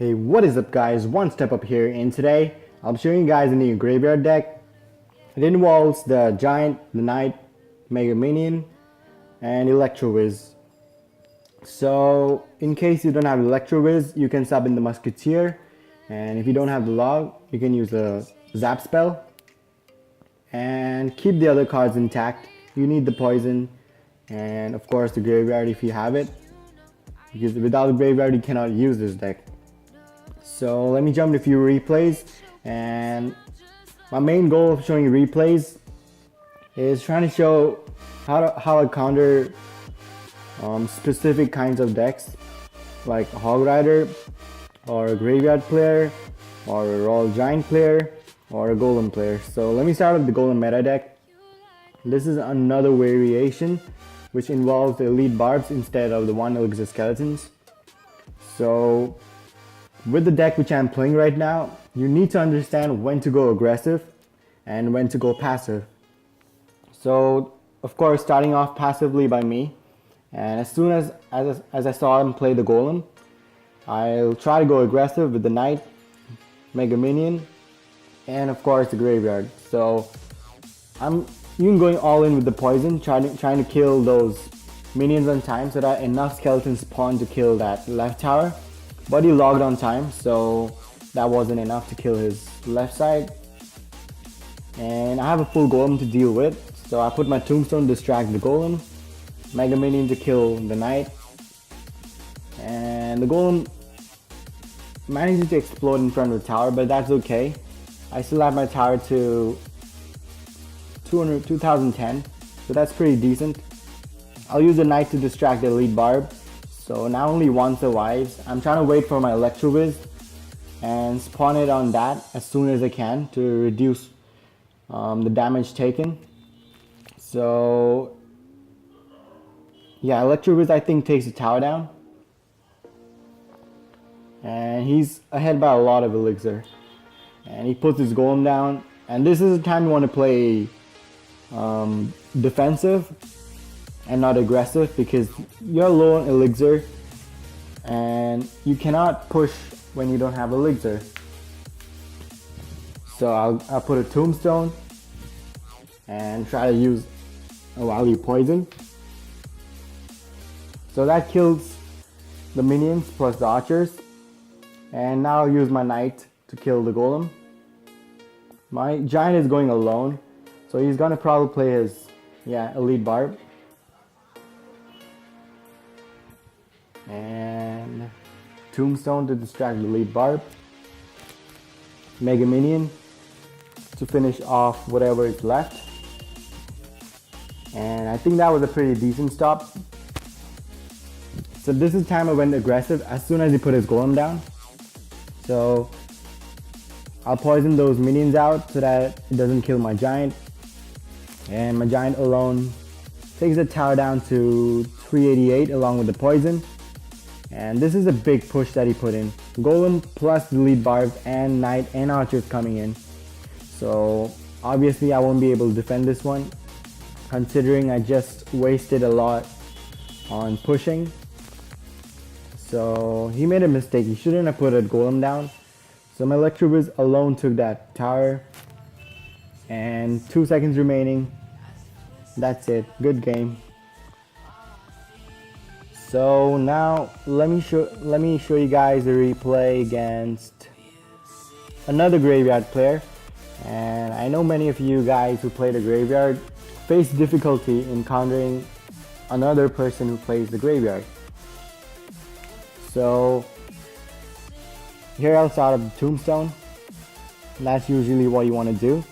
Hey, what is up guys, OneStepUp here, and today I'll be showing you guys a new graveyard deck. It involves the Giant, the Knight, Mega Minion, and Electro Whiz. So, in case you don't have Electro Whiz, you can sub in the Musketeer, and if you don't have the log, you can use the Zap spell. And keep the other cards intact. You need the poison, and of course the graveyard if you have it, because without the graveyard you cannot use this deck. So let me jump to a few replays, and my main goal of showing replays is trying to show how I counter specific kinds of decks like a Hog Rider or a Graveyard player or a Royal Giant player or a Golem player. So let me start with the Golem meta deck. This is another variation which involves the elite barbs instead of the 1 elixir skeletons. So with the deck which I'm playing right now, you need to understand when to go aggressive and when to go passive. So of course starting off passively by me, and as soon as I saw him play the Golem, I'll try to go aggressive with the Knight, Mega Minion, and of course the Graveyard. So I'm even going all in with the poison, trying to kill those minions on time so that enough skeletons spawn to kill that left tower. But he logged on time, so that wasn't enough to kill his left side. And I have a full Golem to deal with, so I put my Tombstone to distract the Golem, Mega Minion to kill the Knight, and the Golem manages to explode in front of the tower, but that's okay. I still have my tower to 2010, so that's pretty decent. I'll use the Knight to distract the elite barb. So now only one survives. I'm trying to wait for my Electro Whiz and spawn it on that as soon as I can to reduce the damage taken. So yeah, Electro Whiz I think takes the tower down, and he's ahead by a lot of elixir, and he puts his Golem down. And this is the time you want to play defensive and not aggressive, because you're low on elixir and you cannot push when you don't have elixir. So I'll put a Tombstone and try to use a value poison. So that kills the minions plus the archers, and now I'll use my Knight to kill the Golem. My Giant is going alone, so he's gonna probably play his elite barb. And Tombstone to distract the elite barb, Mega Minion to finish off whatever is left. And I think that was a pretty decent stop. So this is time I went aggressive as soon as he put his Golem down. So I'll poison those minions out so that it doesn't kill my Giant. And my Giant alone takes the tower down to 388 along with the poison. And this is a big push that he put in. Golem plus the lead barbs and Knight and archers coming in. So obviously I won't be able to defend this one, considering I just wasted a lot on pushing. So he made a mistake. He shouldn't have put a Golem down. So my Electro Whiz alone took that tower. And 2 seconds remaining. That's it. Good game. So now let me show you guys a replay against another Graveyard player. And I know many of you guys who play the Graveyard face difficulty in countering another person who plays the Graveyard. So here I'll start up the Tombstone. That's usually what you want to do.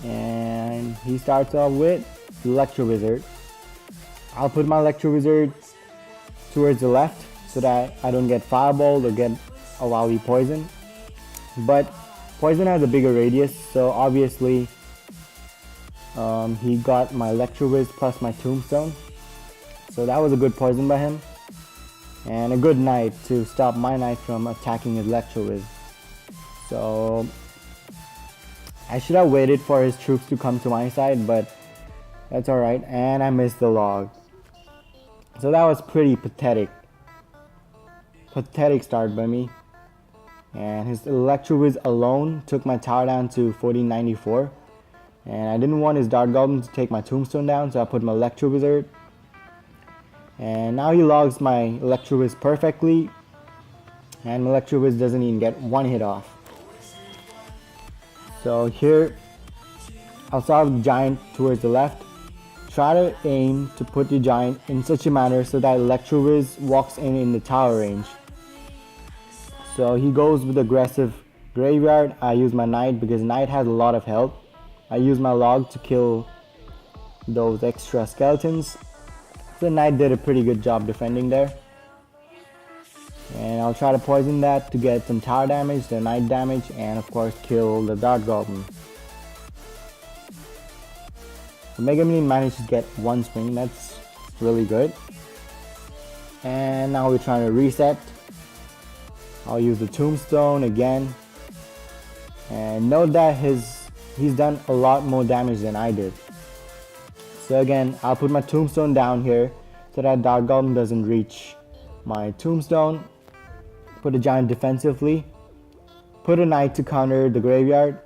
And he starts off with Electro Wizard. I'll put my Electro Wizard towards the left so that I don't get fireballed or get a Wowie poison. But poison has a bigger radius, so obviously he got my Electro Whiz plus my Tombstone. So that was a good poison by him. And a good Knight to stop my Knight from attacking his Electro Whiz. So I should have waited for his troops to come to my side, but that's alright. And I missed the log. So that was pretty pathetic. pathetic start by me. And his Electrowiz alone took my tower down to 1494. And I didn't want his Dart Goblin to take my Tombstone down, so I put my Electrowizard. And now he logs my Electrowiz perfectly. And my Electrowiz doesn't even get one hit off. So here, I'll start with the Giant towards the left. Try to aim to put the Giant in such a manner so that Electrowiz walks in the tower range. So he goes with aggressive Graveyard. I use my Knight because Knight has a lot of health. I use my Log to kill those extra skeletons. So Knight did a pretty good job defending there. And I'll try to poison that to get some tower damage, the Knight damage, and of course kill the Dart Goblin. The Mega Minion managed to get one swing, that's really good. And now we're trying to reset. I'll use the Tombstone again. And note that he's done a lot more damage than I did. So again, I'll put my Tombstone down here so that Dart Goblin doesn't reach my Tombstone. Put a Giant defensively. Put a Knight to counter the Graveyard.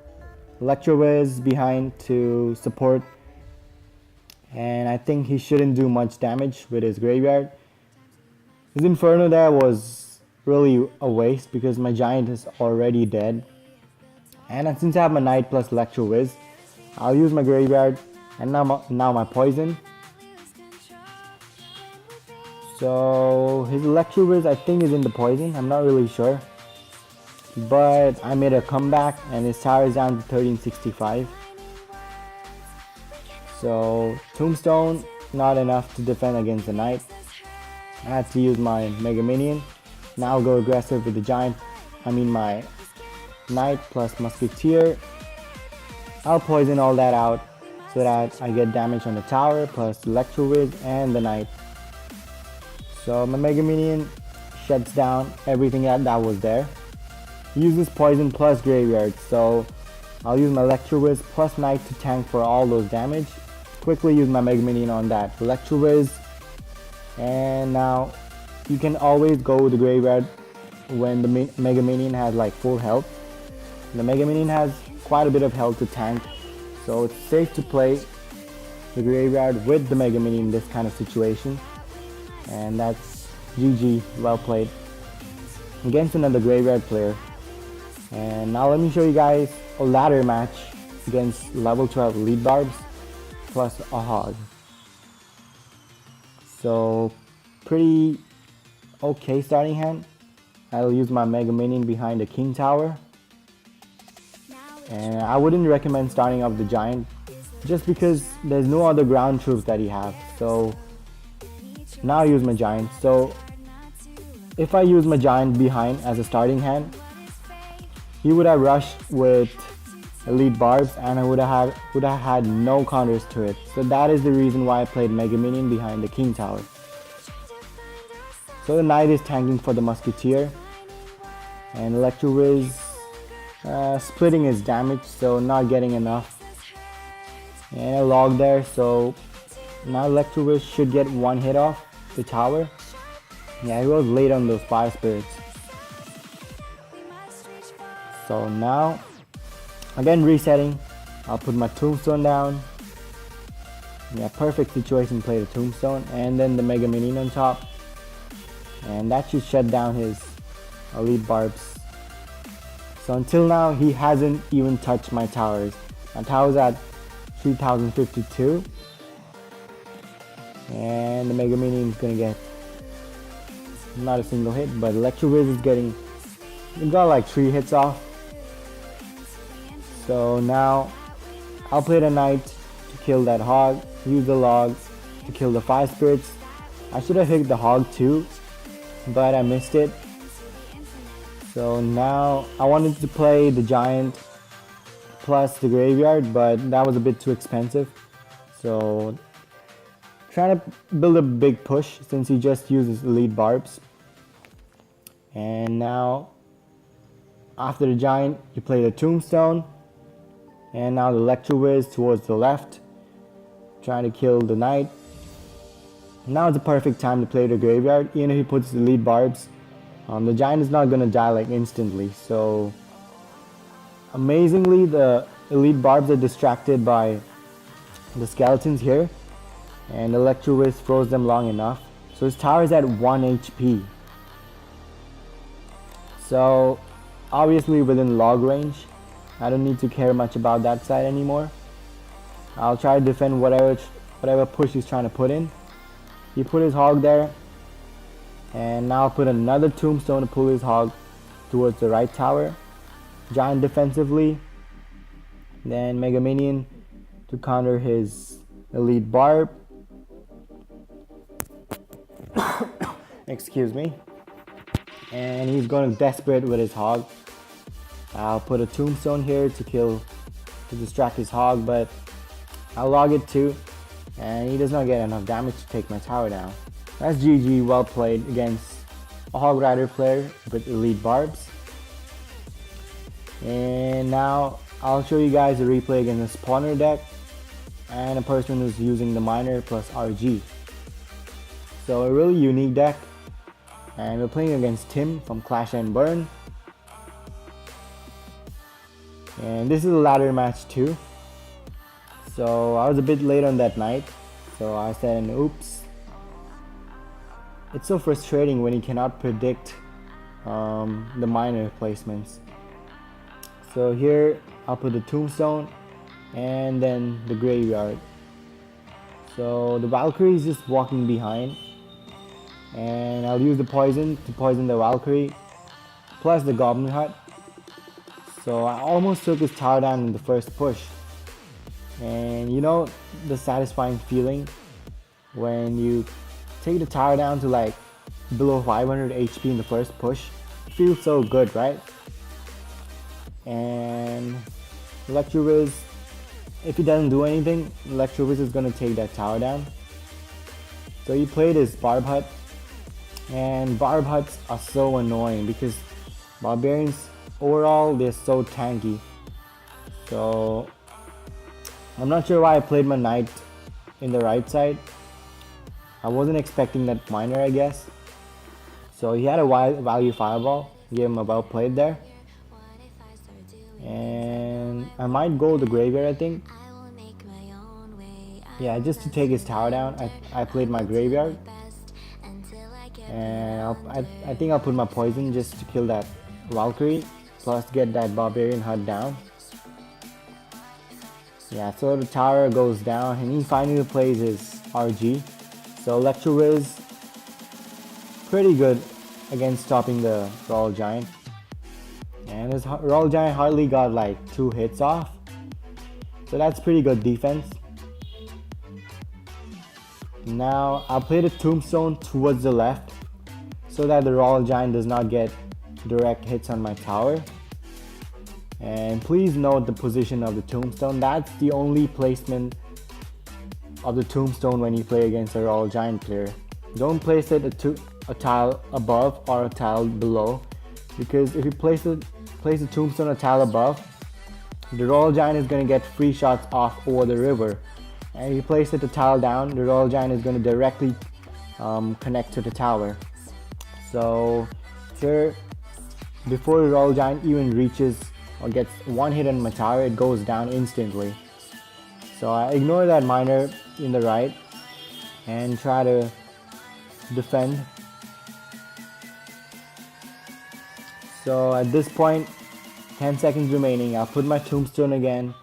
Electrowiz behind to support. And I think he shouldn't do much damage with his Graveyard. His Inferno there was really a waste because my Giant is already dead. And since I have my Knight plus Electrowiz, I'll use my Graveyard and now my Poison. So his Electrowiz I think is in the Poison, I'm not really sure. But I made a comeback and his tower is down to 1365. So Tombstone, not enough to defend against the Knight. I had to use my Mega Minion. Now I'll go aggressive with the Giant, my Knight plus Musketeer. I'll poison all that out so that I get damage on the tower plus Electrowiz and the Knight. So my Mega Minion shuts down everything that was there. He uses Poison plus Graveyard, so I'll use my Electrowiz plus Knight to tank for all those damage. Quickly use my Mega Minion on that Electrowiz. And now you can always go with the Graveyard when the Mega Minion has like full health. The Mega Minion has quite a bit of health to tank, so it's safe to play the Graveyard with the Mega Minion in this kind of situation. And that's GG, well played against another Graveyard player. And now let me show you guys a ladder match against level 12 Elite Barbs plus a Hog. So pretty okay starting hand. I'll use my Mega Minion behind the King Tower. And I wouldn't recommend starting off the Giant just because there's no other ground troops that he has. So now I use my Giant. So if I use my Giant behind as a starting hand, he would have rushed with Elite Barbs and I would have had no counters to it. So that is the reason why I played Mega Minion behind the King Tower. So the Knight is tanking for the Musketeer and Electrowiz splitting his damage, so not getting enough. And a Log there, so now Electrowiz should get one hit off the tower. Yeah, he was late on those Fire Spirits. So now, again resetting, I'll put my Tombstone down. Yeah, perfect situation to play the Tombstone and then the Mega Minion on top. And that should shut down his Elite Barbs. So until now, he hasn't even touched my towers. My tower's at 3052. And the Mega Minion is gonna get not a single hit, but Electrowiz is getting, it got like 3 hits off. So now I'll play the Knight to kill that Hog, use the Log to kill the Fire Spirits. I should have hit the Hog too, but I missed it. So now I wanted to play the Giant plus the Graveyard, but that was a bit too expensive. So trying to build a big push since he just uses Elite Barbs. And now after the Giant, you play the Tombstone. And now the Electrowiz towards the left, trying to kill the Knight. Now is the perfect time to play the Graveyard, even if he puts the Elite Barbs. The giant is not gonna die like instantly. So amazingly, the elite barbs are distracted by the skeletons here, and Electro-Whiz froze them long enough. So his tower is at 1 HP. So obviously within log range, I don't need to care much about that side anymore. I'll try to defend whatever push he's trying to put in. He put his hog there, and now I'll put another tombstone to pull his hog towards the right tower. Giant defensively, then Mega Minion to counter his elite barb. Excuse me. And he's going desperate with his hog. I'll put a tombstone here to distract his hog, but I'll log it too, and he does not get enough damage to take my tower down. That's GG, well played against a Hog Rider player with elite barbs. And now I'll show you guys a replay against a spawner deck and a person who's using the miner plus RG. So a really unique deck, and we're playing against Tim from Clash and Burn. And this is a ladder match too. So I was a bit late on that night, so I said oops. It's so frustrating when you cannot predict the miner placements. So here I'll put the tombstone and then the graveyard. So the Valkyrie is just walking behind, and I'll use the poison to poison the Valkyrie plus the Goblin Hut. So I almost took his tower down in the first push. And you know the satisfying feeling when you take the tower down to like below 500 HP in the first push? It feels so good, right? And Electro-Whiz, if he doesn't do anything, Electro-Whiz is gonna take that tower down. So he played his Barb Hut, and Barb Huts are so annoying because Barbarians overall they're so tanky. So I'm not sure why I played my knight in the right side. I wasn't expecting that miner, I guess. So he had a value fireball, gave him a well played there. And I might go the graveyard, I think. Yeah, just to take his tower down, I played my graveyard. And I think I'll put my poison just to kill that Valkyrie, plus get that Barbarian Hut down. Yeah, so the tower goes down and he finally plays his RG. So Electro-Whiz, pretty good against stopping the Royal Giant. And his Royal Giant hardly got like 2 hits off. So that's pretty good defense. Now I'll play the tombstone towards the left so that the Royal Giant does not get direct hits on my tower. And please note the position of the tombstone. That's the only placement of the tombstone when you play against a Royal Giant player. Don't place it a tile above or a tile below, because if you place the tombstone a tile above, the Royal Giant is going to get free shots off over the river. And if you place it a tile down, the Royal Giant is going to directly connect to the tower. So here, before the Royal Giant even reaches or gets 1 hit on my tower, it goes down instantly. So I ignore that miner in the right and try to defend. So at this point, 10 seconds remaining, I'll put my tombstone again.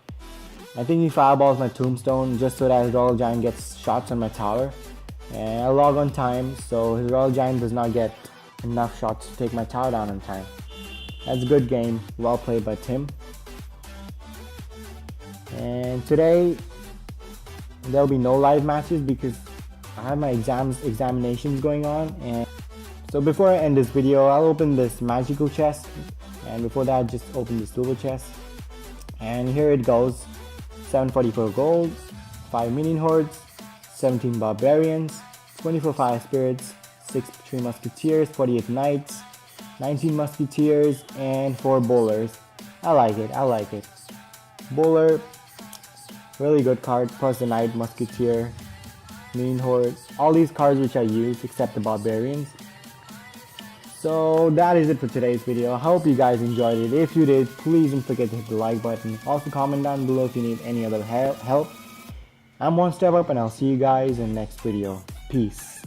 I think he fireballs my tombstone just so that his Royal Giant gets shots on my tower. And I log on time so his Royal Giant does not get enough shots to take my tower down on time. That's a good game, well played by Tim. And today there'll be no live matches because I have my examinations going on. And so before I end this video, I'll open this magical chest, and before that just open this silver chest. And here it goes: 744 gold, 5 minion hordes, 17 barbarians, 24 fire spirits, 6 3 musketeers, 48 knights, 19 musketeers, and 4 bowlers. I like it. Bowler, really good card, plus the knight, musketeer, minion horde, all these cards which I use except the barbarians. So that is it for today's video. I hope you guys enjoyed it. If you did, please don't forget to hit the like button. Also comment down below if you need any other help. I'm OneStepUp and I'll see you guys in the next video. Peace.